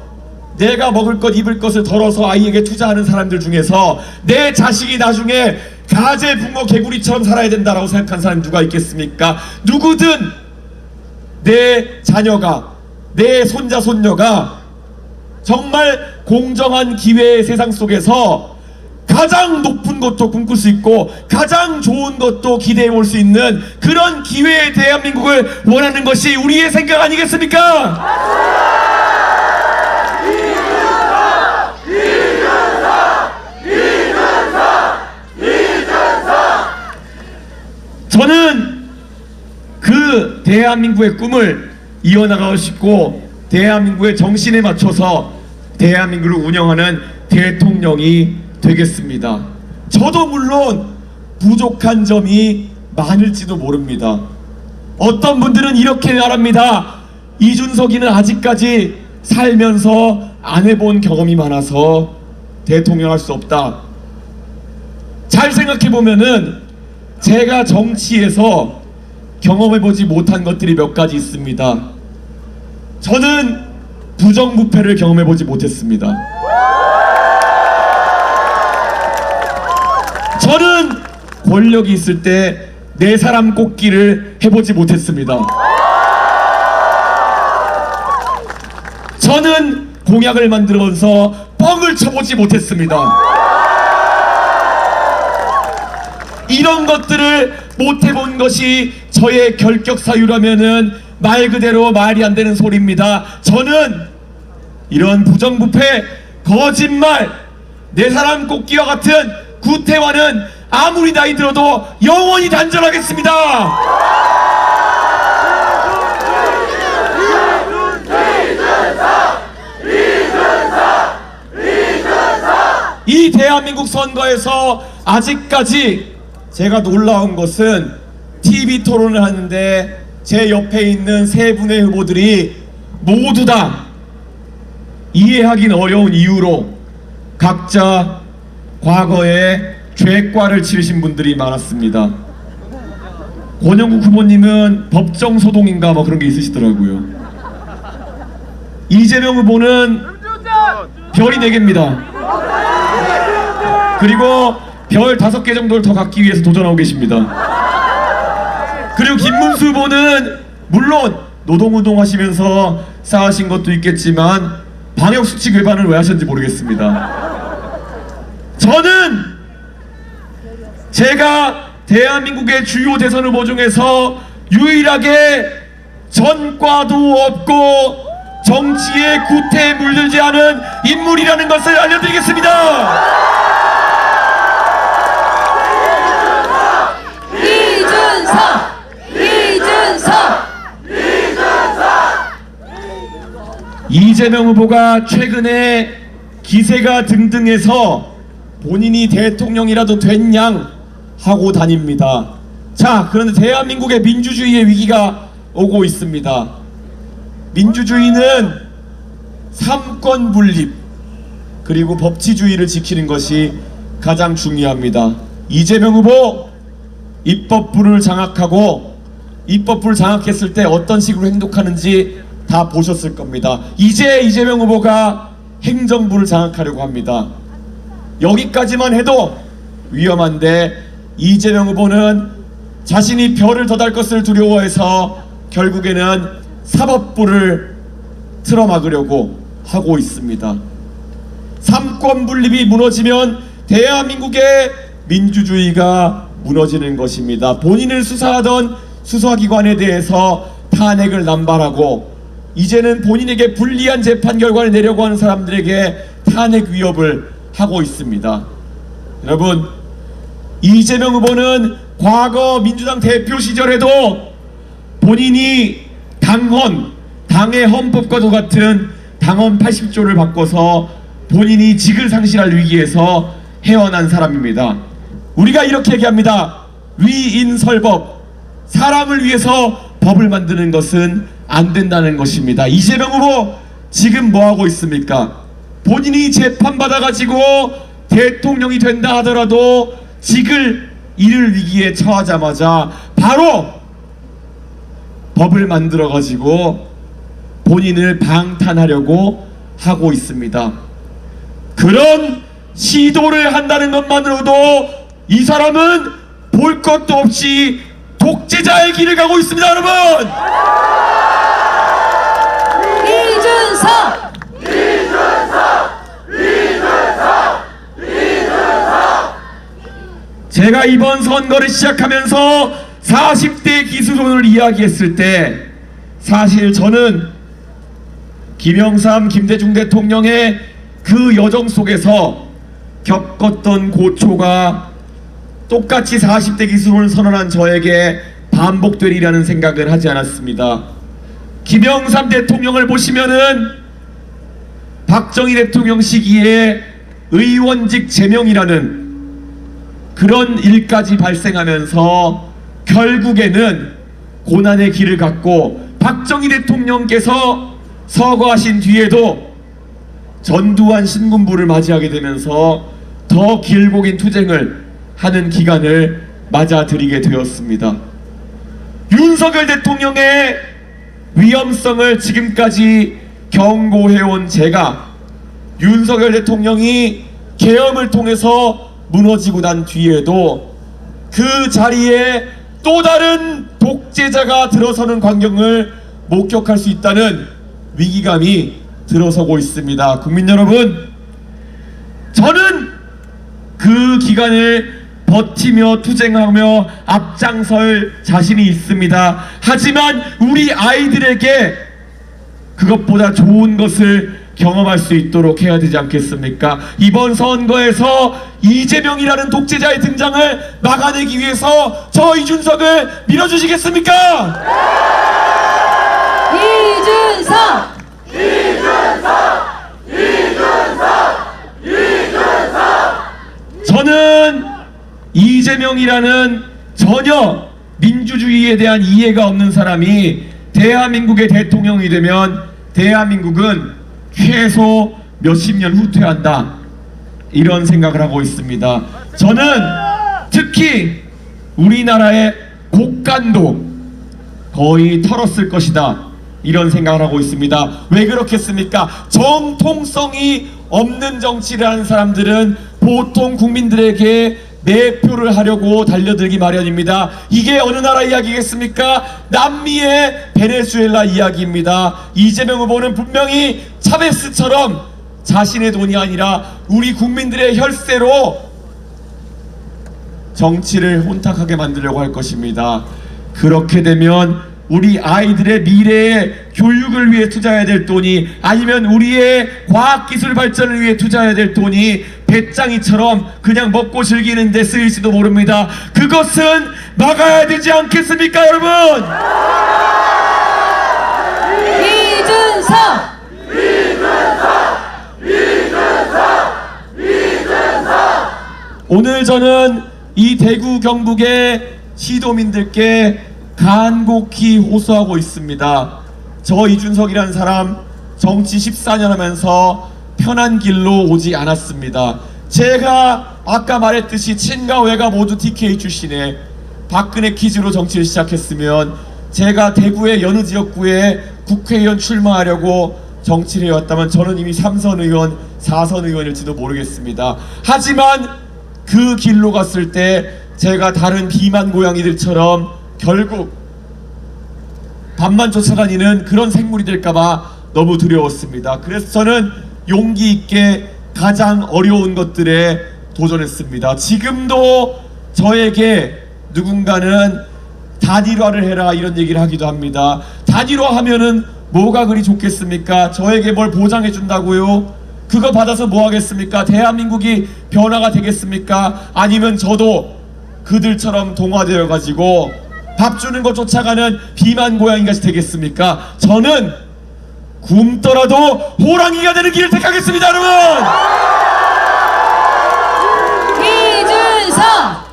내가 먹을 것 입을 것을 덜어서 아이에게 투자하는 사람들 중에서 내 자식이 나중에 가재, 붕어, 개구리처럼 살아야 된다라고 생각하는 사람이 누가 있겠습니까? 누구든 내 자녀가, 내 손자, 손녀가 정말 공정한 기회의 세상 속에서 가장 높은 것도 꿈꿀 수 있고 가장 좋은 것도 기대해 볼 수 있는 그런 기회의 대한민국을 원하는 것이 우리의 생각 아니겠습니까? 저는 그 대한민국의 꿈을 이어나가고 싶고 대한민국의 정신에 맞춰서 대한민국을 운영하는 대통령이 되겠습니다. 저도 물론 부족한 점이 많을지도 모릅니다. 어떤 분들은 이렇게 말합니다. 이준석이는 아직까지 살면서 안 해본 경험이 많아서 대통령 할 수 없다. 잘 생각해보면은 제가 정치에서 경험해보지 못한 것들이 몇 가지 있습니다. 저는 부정부패를 경험해보지 못했습니다. 저는 권력이 있을 때 내 사람 꼽기를 해보지 못했습니다. 저는 공약을 만들어서 뻥을 쳐보지 못했습니다. 이런 것들을 못해본 것이 저의 결격 사유라면은 말 그대로 말이 안 되는 소리입니다. 저는 이런 부정부패, 거짓말, 내 사람 꼽기와 같은 구태와는 아무리 나이 들어도 영원히 단절하겠습니다. 이 대한민국 선거에서 아직까지 제가 놀라운 것은 TV 토론을 하는데 제 옆에 있는 세 분의 후보들이 모두 다 이해하긴 어려운 이유로 각자 과거에 죄과를 치르신 분들이 많았습니다. 권영국 후보님은 법정 소동인가 뭐 그런 게 있으시더라고요. 이재명 후보는 별이 4개입니다. 그리고 별 5개 정도를 더 갖기 위해서 도전하고 계십니다. 그리고 김문수 후보는 물론 노동운동 하시면서 쌓으신 것도 있겠지만 방역수칙 위반을 왜 하셨는지 모르겠습니다. 저는 제가 대한민국의 주요 대선 후보 중에서 유일하게 전과도 없고 정치의 구태에 물들지 않은 인물이라는 것을 알려드리겠습니다. 이재명 후보가 최근에 기세가 등등해서 본인이 대통령이라도 된 양 하고 다닙니다. 자, 그런데 대한민국의 민주주의의 위기가 오고 있습니다. 민주주의는 삼권 분립 그리고 법치주의를 지키는 것이 가장 중요합니다. 이재명 후보 입법부를 장악하고 입법부를 장악했을 때 어떤 식으로 행동하는지 다 보셨을 겁니다. 이제 이재명 후보가 행정부를 장악하려고 합니다. 여기까지만 해도 위험한데 이재명 후보는 자신이 별을 더 달 것을 두려워해서 결국에는 사법부를 틀어막으려고 하고 있습니다. 삼권 분립이 무너지면 대한민국의 민주주의가 무너지는 것입니다. 본인을 수사하던 수사기관에 대해서 탄핵을 남발하고 이제는 본인에게 불리한 재판 결과를 내려고 하는 사람들에게 탄핵 위협을 하고 있습니다. 여러분, 이재명 후보는 과거 민주당 대표 시절에도 본인이 당의 헌법과도 같은 당헌 80조를 바꿔서 본인이 직을 상실할 위기에서 헤어난 사람입니다. 우리가 이렇게 얘기합니다. 위인설법, 사람을 위해서 법을 만드는 것은 안 된다는 것입니다. 이재명 후보 지금 뭐 하고 있습니까? 본인이 재판받아가지고 대통령이 된다 하더라도 직을 잃을 위기에 처하자마자 바로 법을 만들어가지고 본인을 방탄하려고 하고 있습니다. 그런 시도를 한다는 것만으로도 이 사람은 볼 것도 없이 독재자의 길을 가고 있습니다, 여러분! 이준석! 제가 이번 선거를 시작하면서 40대 기수론을 이야기했을 때 사실 저는 김영삼, 김대중 대통령의 그 여정 속에서 겪었던 고초가 똑같이 40대 기수론을 선언한 저에게 반복되리라는 생각을 하지 않았습니다. 김영삼 대통령을 보시면은 박정희 대통령 시기에 의원직 제명이라는 그런 일까지 발생하면서 결국에는 고난의 길을 갔고, 박정희 대통령께서 서거하신 뒤에도 전두환 신군부를 맞이하게 되면서 더 길고 긴 투쟁을 하는 기간을 맞아들이게 되었습니다. 윤석열 대통령의 위험성을 지금까지 경고해온 제가 윤석열 대통령이 계엄을 통해서 무너지고 난 뒤에도 그 자리에 또 다른 독재자가 들어서는 광경을 목격할 수 있다는 위기감이 들어서고 있습니다. 국민 여러분, 저는 그 기간을 버티며 투쟁하며 앞장설 자신이 있습니다. 하지만 우리 아이들에게 그것보다 좋은 것을 경험할 수 있도록 해야 되지 않겠습니까? 이번 선거에서 이재명이라는 독재자의 등장을 막아내기 위해서 저 이준석을 밀어주시겠습니까? 이준석! 저는 이재명이라는 전혀 민주주의에 대한 이해가 없는 사람이 대한민국의 대통령이 되면 대한민국은 최소 몇십 년 후퇴한다, 이런 생각을 하고 있습니다. 저는 특히 우리나라의 곡간도 거의 털었을 것이다, 이런 생각을 하고 있습니다. 왜 그렇겠습니까? 정통성이 없는 정치를 하는 사람들은 보통 국민들에게 매표를 하려고 달려들기 마련입니다. 이게 어느 나라 이야기겠습니까? 남미의 베네수엘라 이야기입니다. 이재명 후보는 분명히 차베스처럼 자신의 돈이 아니라 우리 국민들의 혈세로 정치를 혼탁하게 만들려고 할 것입니다. 그렇게 되면 우리 아이들의 미래의 교육을 위해 투자해야 될 돈이, 아니면 우리의 과학기술 발전을 위해 투자해야 될 돈이 배짱이처럼 그냥 먹고 즐기는 데 쓰일지도 모릅니다. 그것은 막아야 되지 않겠습니까, 여러분? 이준석! 오늘 저는 이 대구 경북의 시도민들께 간곡히 호소하고 있습니다. 저 이준석이라는 사람 정치 14년 하면서 편한 길로 오지 않았습니다. 제가 아까 말했듯이 친가 외가 모두 TK 출신에 박근혜 퀴즈로 정치를 시작했으면 제가 대구의 여느 지역구에 국회의원 출마하려고 정치를 해왔다면 저는 이미 3선 의원, 4선 의원일지도 모르겠습니다. 하지만 그 길로 갔을 때 제가 다른 비만 고양이들처럼 결국 밤만 쫓아다니는 그런 생물이 될까봐 너무 두려웠습니다. 그래서 저는 용기 있게 가장 어려운 것들에 도전했습니다. 지금도 저에게 누군가는 단일화를 해라 이런 얘기를 하기도 합니다. 단일화 하면은 뭐가 그리 좋겠습니까? 저에게 뭘 보장해 준다고요? 그거 받아서 뭐 하겠습니까? 대한민국이 변화가 되겠습니까? 아니면 저도 그들처럼 동화되어 가지고 밥 주는 것 쫓아가는 비만 고양이같이 되겠습니까? 저는 굶더라도 호랑이가 되는 길을 택하겠습니다, 여러분! 이준석!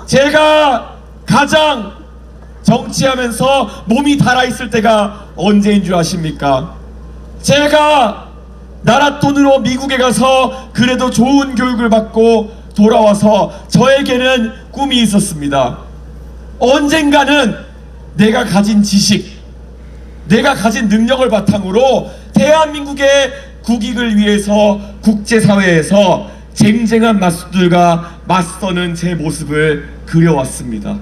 제가 가장 정치하면서 몸이 달아있을 때가 언제인 줄 아십니까? 제가 나라 돈으로 미국에 가서 그래도 좋은 교육을 받고 돌아와서 저에게는 꿈이 있었습니다. 언젠가는 내가 가진 지식, 내가 가진 능력을 바탕으로 대한민국의 국익을 위해서 국제사회에서 쟁쟁한 맞수들과 맞서는 제 모습을 그려왔습니다.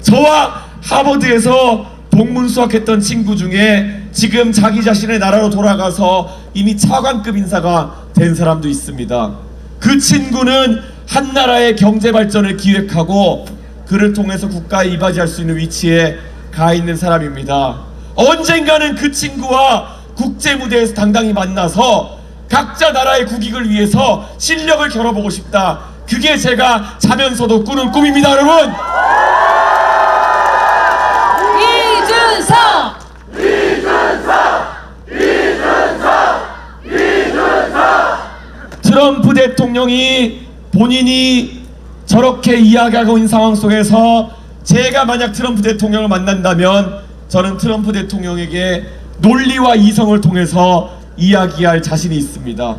저와 하버드에서 동문 수학했던 친구 중에 지금 자기 자신의 나라로 돌아가서 이미 차관급 인사가 된 사람도 있습니다. 그 친구는 한 나라의 경제 발전을 기획하고 그를 통해서 국가에 이바지할 수 있는 위치에 가 있는 사람입니다. 언젠가는 그 친구와 국제 무대에서 당당히 만나서 각자 나라의 국익을 위해서 실력을 겨뤄보고 싶다. 그게 제가 자면서도 꾸는 꿈입니다, 여러분. 이준석! 트럼프 대통령이 본인이 저렇게 이야기하고 있는 상황 속에서 제가 만약 트럼프 대통령을 만난다면 저는 트럼프 대통령에게 논리와 이성을 통해서 이야기할 자신이 있습니다.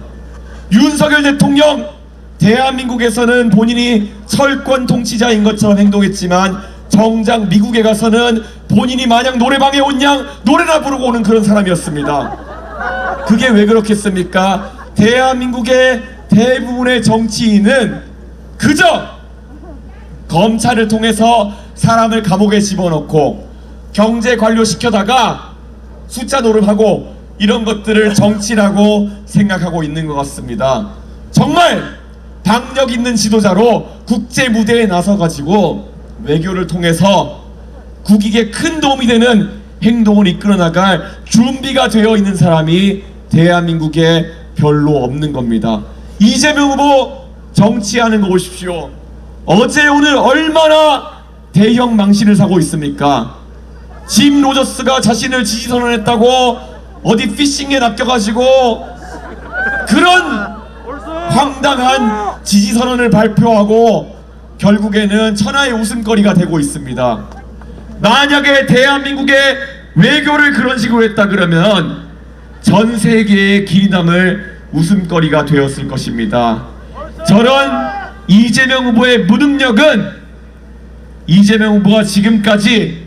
윤석열 대통령, 대한민국에서는 본인이 철권 통치자인 것처럼 행동했지만 정작 미국에 가서는 본인이 마냥 노래방에 온 양 노래나 부르고 오는 그런 사람이었습니다. 그게 왜 그렇겠습니까? 대한민국의 대부분의 정치인은 그저 검찰을 통해서 사람을 감옥에 집어넣고 경제 관료시켜다가 숫자 노름하고 이런 것들을 정치라고 생각하고 있는 것 같습니다. 정말 박력 있는 지도자로 국제 무대에 나서가지고 외교를 통해서 국익에 큰 도움이 되는 행동을 이끌어 나갈 준비가 되어 있는 사람이 대한민국에 별로 없는 겁니다. 이재명 후보 정치하는 거 보십시오. 어제 오늘 얼마나 대형 망신을 사고 있습니까? 짐 로저스가 자신을 지지 선언했다고 어디 피싱에 낚여가지고 그런 황당한 지지 선언을 발표하고 결국에는 천하의 웃음거리가 되고 있습니다. 만약에 대한민국의 외교를 그런 식으로 했다 그러면 전 세계의 길이 남을 웃음거리가 되었을 것입니다. 저런 이재명 후보의 무능력은 이재명 후보가 지금까지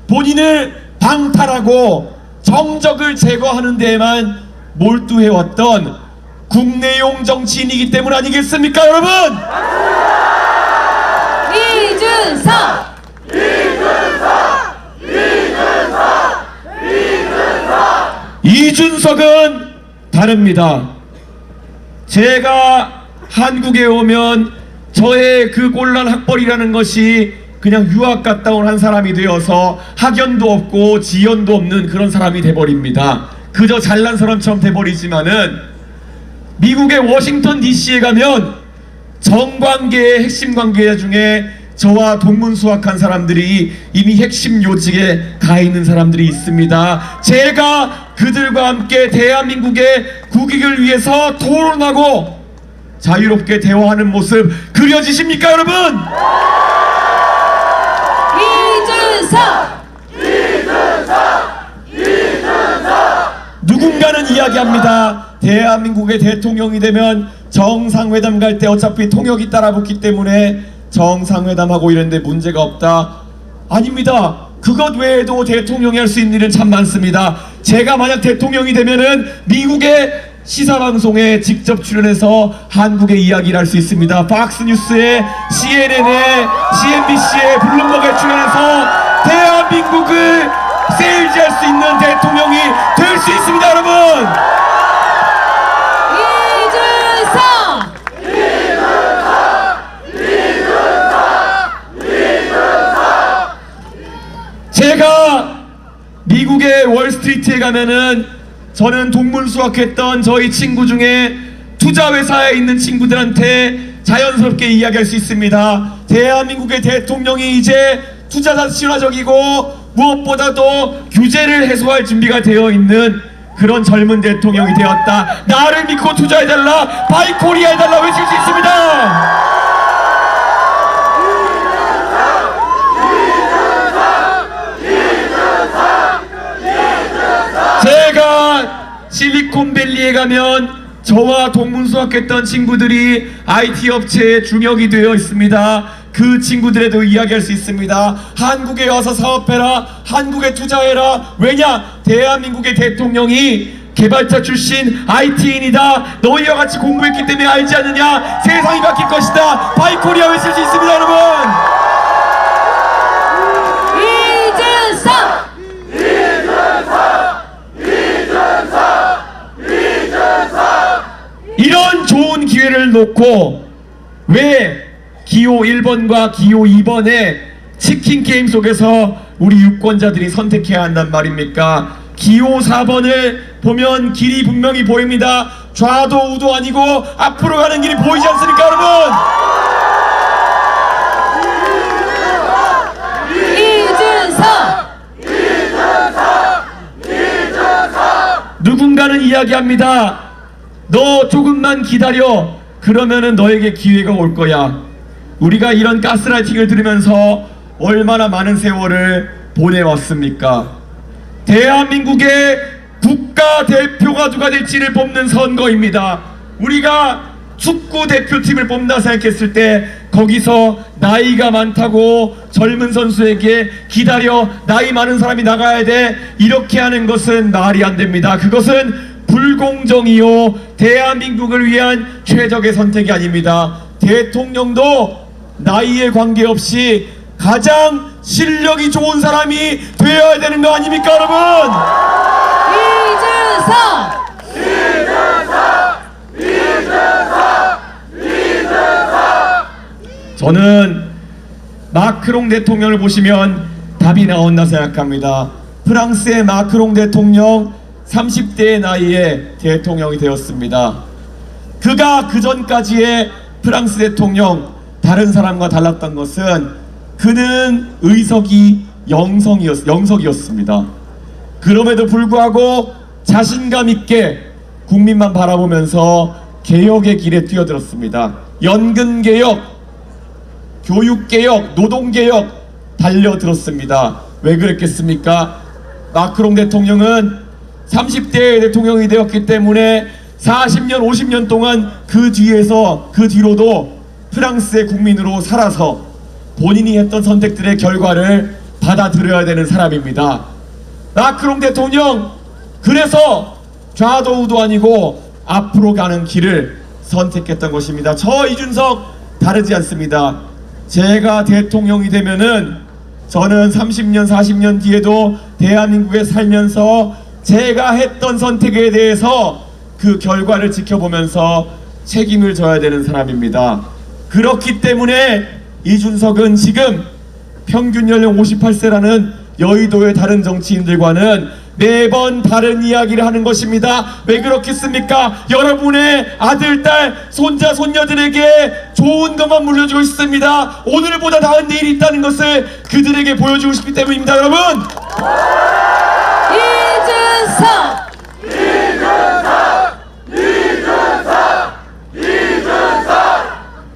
본인을 방탈하고 정적을 제거하는 데에만 몰두해왔던 국내용 정치인이기 때문 아니겠습니까, 여러분? 이준석! 이준석은 다릅니다. 제가 한국에 오면 저의 그 곤란 학벌이라는 것이 그냥 유학 갔다 온 한 사람이 되어서 학연도 없고 지연도 없는 그런 사람이 돼버립니다. 그저 잘난 사람처럼 돼버리지만은 미국의 워싱턴 DC에 가면 정관계의 핵심 관계자 중에 저와 동문수학한 사람들이 이미 핵심 요직에 가 있는 사람들이 있습니다. 제가 그들과 함께 대한민국의 국익을 위해서 토론하고 자유롭게 대화하는 모습 그려지십니까, 여러분? 이준석! 누군가는 이야기합니다. 대한민국의 대통령이 되면 정상회담 갈 때 어차피 통역이 따라붙기 때문에 정상회담하고 이런데 문제가 없다. 아닙니다. 그것 외에도 대통령이 할 수 있는 일은 참 많습니다. 제가 만약 대통령이 되면은 미국의 시사방송에 직접 출연해서 한국의 이야기를 할 수 있습니다. 박스뉴스에, CNN에, CNBC에, 블룸버그에 출연해서 대한민국을 세일즈할 수 있는 대통령이 될 수 있습니다, 여러분. 스트리트에 가면은 저는 동물 수확했던 저희 친구 중에 투자 회사에 있는 친구들한테 자연스럽게 이야기할 수 있습니다. 대한민국의 대통령이 이제 투자자 친화적이고 무엇보다도 규제를 해소할 준비가 되어 있는 그런 젊은 대통령이 되었다. 나를 믿고 투자해달라, 바이코리아 해달라 외칠 수 있습니다. 제가 실리콘밸리에 가면 저와 동문 수학했던 친구들이 IT 업체에 중역이 되어 있습니다. 그 친구들에도 이야기할 수 있습니다. 한국에 와서 사업해라, 한국에 투자해라. 왜냐? 대한민국의 대통령이 개발자 출신 IT인이다. 너희와 같이 공부했기 때문에 알지 않느냐? 세상이 바뀔 것이다. 바이코리아 외칠 수 있습니다, 여러분. 이런 좋은 기회를 놓고 왜 기호 1번과 기호 2번의 치킨 게임 속에서 우리 유권자들이 선택해야 한단 말입니까? 기호 4번을 보면 길이 분명히 보입니다. 좌도 우도 아니고 앞으로 가는 길이 보이지 않습니까, 여러분? 누군가는 이야기합니다. 너 조금만 기다려. 그러면은 너에게 기회가 올 거야. 우리가 이런 가스라이팅을 들으면서 얼마나 많은 세월을 보내왔습니까? 대한민국의 국가대표가 누가 될지를 뽑는 선거입니다. 우리가 축구 대표팀을 뽑는다 생각했을 때 거기서 나이가 많다고 젊은 선수에게 기다려, 나이 많은 사람이 나가야 돼, 이렇게 하는 것은 말이 안 됩니다. 그것은 불공정이요, 대한민국을 위한 최적의 선택이 아닙니다. 대통령도 나이에 관계없이 가장 실력이 좋은 사람이 되어야 되는 거 아닙니까, 여러분? 저는 마크롱 대통령을 보시면 답이 나온다 생각합니다. 프랑스의 마크롱 대통령 30대의 나이에 대통령이 되었습니다. 그가 그 전까지의 프랑스 대통령, 다른 사람과 달랐던 것은 그는 의석이 영석이었습니다. 그럼에도 불구하고 자신감 있게 국민만 바라보면서 개혁의 길에 뛰어들었습니다. 연금개혁, 교육개혁, 노동개혁 달려들었습니다. 왜 그랬겠습니까? 마크롱 대통령은 30대의 대통령이 되었기 때문에 40년, 50년 동안 그 뒤로도 프랑스의 국민으로 살아서 본인이 했던 선택들의 결과를 받아들여야 되는 사람입니다. 마크롱 대통령, 그래서 좌도 우도 아니고 앞으로 가는 길을 선택했던 것입니다. 저 이준석 다르지 않습니다. 제가 대통령이 되면은 저는 30년, 40년 뒤에도 대한민국에 살면서 제가 했던 선택에 대해서 그 결과를 지켜보면서 책임을 져야 되는 사람입니다. 그렇기 때문에 이준석은 지금 평균 연령 58세라는 여의도의 다른 정치인들과는 매번 다른 이야기를 하는 것입니다. 왜 그렇겠습니까? 여러분의 아들, 딸, 손자, 손녀들에게 좋은 것만 물려주고 싶습니다. 오늘보다 나은 내일이 있다는 것을 그들에게 보여주고 싶기 때문입니다, 여러분.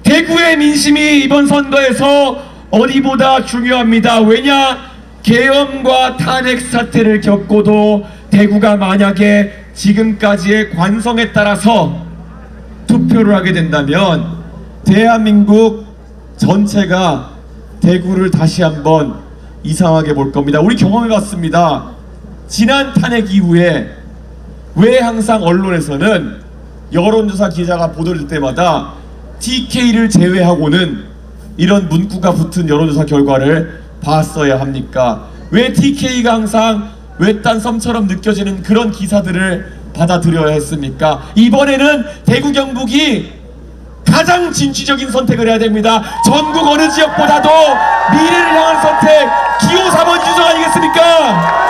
대구의 민심이 이번 선거에서 어디보다 중요합니다. 왜냐? 계엄과 탄핵 사태를 겪고도 대구가 만약에 지금까지의 관성에 따라서 투표를 하게 된다면 대한민국 전체가 대구를 다시 한번 이상하게 볼 겁니다. 우리 경험해봤습니다. 지난 탄핵 이후에 왜 항상 언론에서는 여론조사 기자가 보도될 때마다 TK를 제외하고는 이런 문구가 붙은 여론조사 결과를 봤어야 합니까? 왜 TK가 항상 외딴 섬처럼 느껴지는 그런 기사들을 받아들여야 했습니까? 이번에는 대구 경북이 가장 진취적인 선택을 해야 됩니다. 전국 어느 지역보다도 미래를 향한 선택, 기호 4번 유정 아니겠습니까?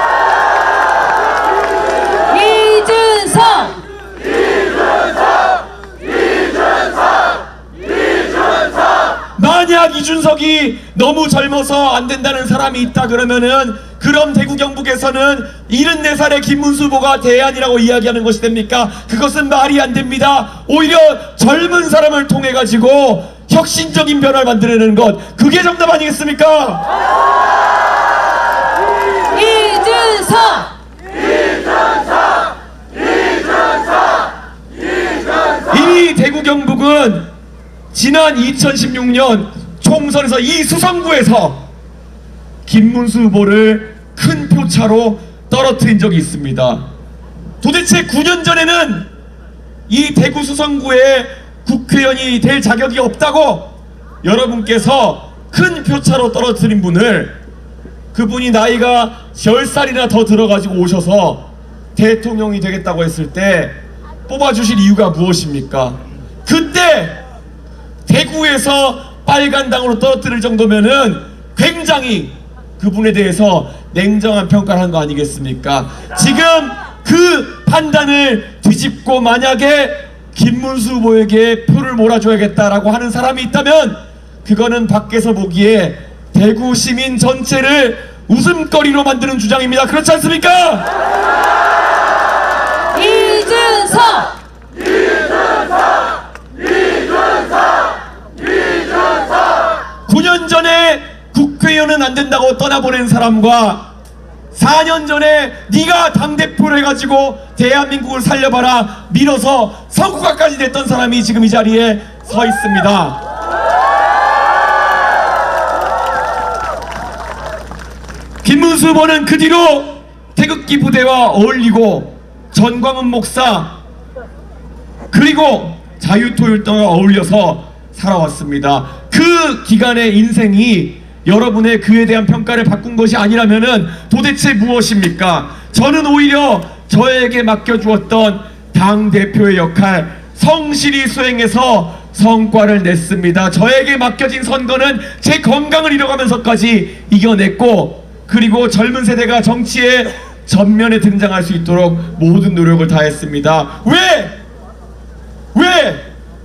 이준석이 너무 젊어서 안 된다는 사람이 있다 그러면은 그럼 대구 경북에서는 74살의 김문수 후보가 대안이라고 이야기하는 것이 됩니까? 그것은 말이 안 됩니다. 오히려 젊은 사람을 통해 가지고 혁신적인 변화를 만들어내는 것, 그게 정답 아니겠습니까? 이준석! 이미 대구 경북은 지난 2016년 총선에서 이 수성구에서 김문수 후보를 큰 표차로 떨어뜨린 적이 있습니다. 도대체 9년 전에는 이 대구 수성구에 국회의원이 될 자격이 없다고 여러분께서 큰 표차로 떨어뜨린 분을, 그분이 나이가 10살이나 더 들어가지고 오셔서 대통령이 되겠다고 했을 때 뽑아주실 이유가 무엇입니까? 그때 대구에서 빨간당으로 떨어뜨릴 정도면은 굉장히 그분에 대해서 냉정한 평가를 한 거 아니겠습니까? 지금 그 판단을 뒤집고 만약에 김문수 후보에게 표를 몰아줘야겠다라고 하는 사람이 있다면 그거는 밖에서 보기에 대구 시민 전체를 웃음거리로 만드는 주장입니다. 그렇지 않습니까? 이준석! 9년 전에 국회의원은 안 된다고 떠나보낸 사람과 4년 전에 네가 당대표를 해가지고 대한민국을 살려봐라 밀어서 선거가까지 됐던 사람이 지금 이 자리에 서 있습니다. 김문수 후보는 그 뒤로 태극기 부대와 어울리고 전광훈 목사 그리고 자유통일당과 어울려서 살아왔습니다. 그 기간의 인생이 여러분의 그에 대한 평가를 바꾼 것이 아니라면은 도대체 무엇입니까? 저는 오히려 저에게 맡겨주었던 당대표의 역할 성실히 수행해서 성과를 냈습니다. 저에게 맡겨진 선거는 제 건강을 잃어가면서까지 이겨냈고, 그리고 젊은 세대가 정치에 전면에 등장할 수 있도록 모든 노력을 다했습니다. 왜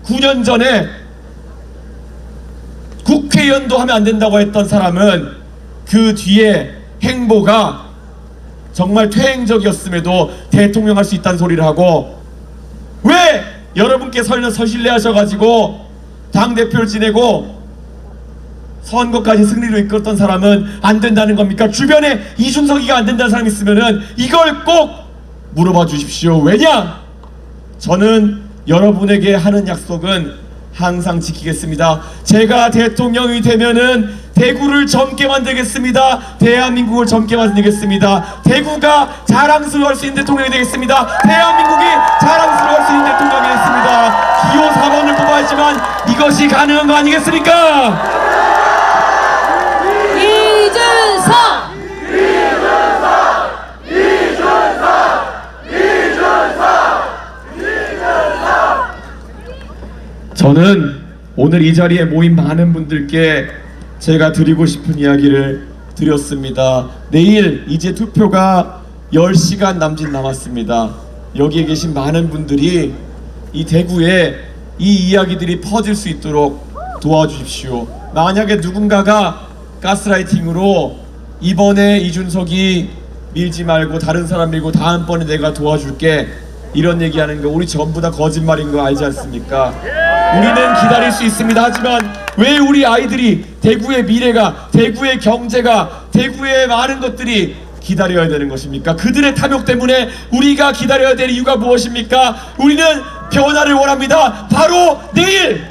9년 전에 국회의원도 하면 안 된다고 했던 사람은 그 뒤에 행보가 정말 퇴행적이었음에도 대통령 할 수 있다는 소리를 하고, 왜 여러분께 서실래 하셔가지고 당대표를 지내고 선거까지 승리로 이끌었던 사람은 안 된다는 겁니까? 주변에 이준석이가 안 된다는 사람이 있으면은 이걸 꼭 물어봐 주십시오. 왜냐? 저는 여러분에게 하는 약속은 항상 지키겠습니다. 제가 대통령이 되면은 대구를 젊게 만들겠습니다. 대한민국을 젊게 만들겠습니다. 대구가 자랑스러워할 수 있는 대통령이 되겠습니다. 대한민국이 자랑스러워할 수 있는 대통령이 되겠습니다. 기호 4번을 뽑아야지만 이것이 가능한 거 아니겠습니까? 이준석! 저는 오늘 이 자리에 모인 많은 분들께 제가 드리고 싶은 이야기를 드렸습니다. 내일 이제 투표가 10시간 남짓 남았습니다. 여기에 계신 많은 분들이 이 대구에 이 이야기들이 퍼질 수 있도록 도와주십시오. 만약에 누군가가 가스라이팅으로 이번에 이준석이 밀지 말고 다른 사람 밀고 다음번에 내가 도와줄게 이런 얘기하는 거 우리 전부 다 거짓말인 거 알지 않습니까? 우리는 기다릴 수 있습니다. 하지만 왜 우리 아이들이 대구의 미래가, 대구의 경제가, 대구의 많은 것들이 기다려야 되는 것입니까? 그들의 탐욕 때문에 우리가 기다려야 될 이유가 무엇입니까? 우리는 변화를 원합니다. 바로 내일!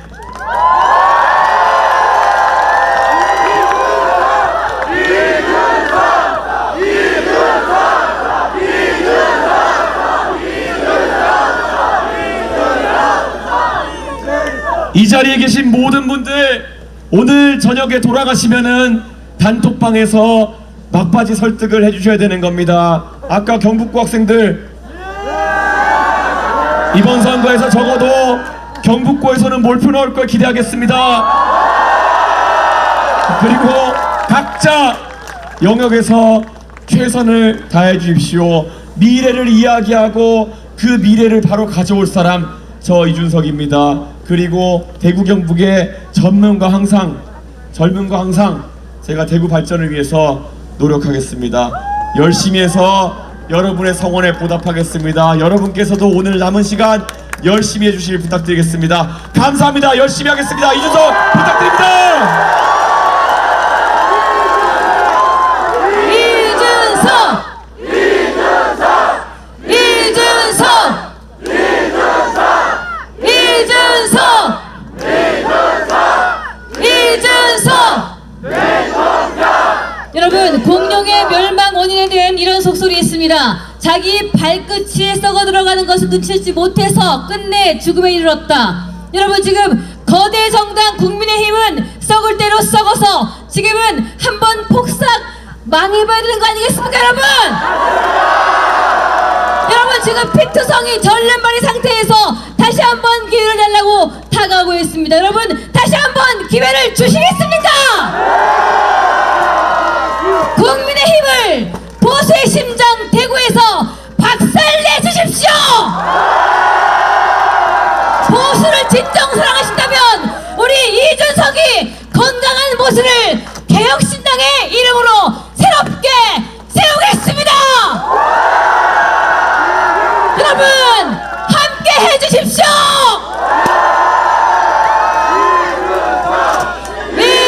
이 자리에 계신 모든 분들 오늘 저녁에 돌아가시면은 단톡방에서 막바지 설득을 해주셔야 되는 겁니다. 아까 경북고 학생들 이번 선거에서 적어도 경북고에서는 몰표 넣을 걸 기대하겠습니다. 그리고 각자 영역에서 최선을 다해 주십시오. 미래를 이야기하고 그 미래를 바로 가져올 사람 저 이준석입니다. 그리고 대구 경북의 전문가 항상 젊은 거 항상 제가 대구 발전을 위해서 노력하겠습니다. 열심히 해서 여러분의 성원에 보답하겠습니다. 여러분께서도 오늘 남은 시간 열심히 해주시길 부탁드리겠습니다. 감사합니다. 열심히 하겠습니다. 이준석 부탁드립니다. 여러분, 공룡의 멸망 원인에 대한 이런 속설이 있습니다. 자기 발끝이 썩어 들어가는 것을 눈치채지 못해서 끝내 죽음에 이르렀다. 여러분, 지금 거대 정당 국민의힘은 썩을 대로 썩어서 지금은 한번 폭삭 망해봐야 되는 거 아니겠습니까, 여러분? 여러분, 지금 피투성이 전랜말이 상태에서 다시 한번 기회를 달라고 다가오고 있습니다. 여러분, 다시 한번 기회를 주시겠습니까? 국민의힘을 보수의 심장 대구에서 박살내 주십시오. 보수를 진정 사랑하신다면 우리 이준석이 건강한 보수를 개혁신당의 이름으로 새롭게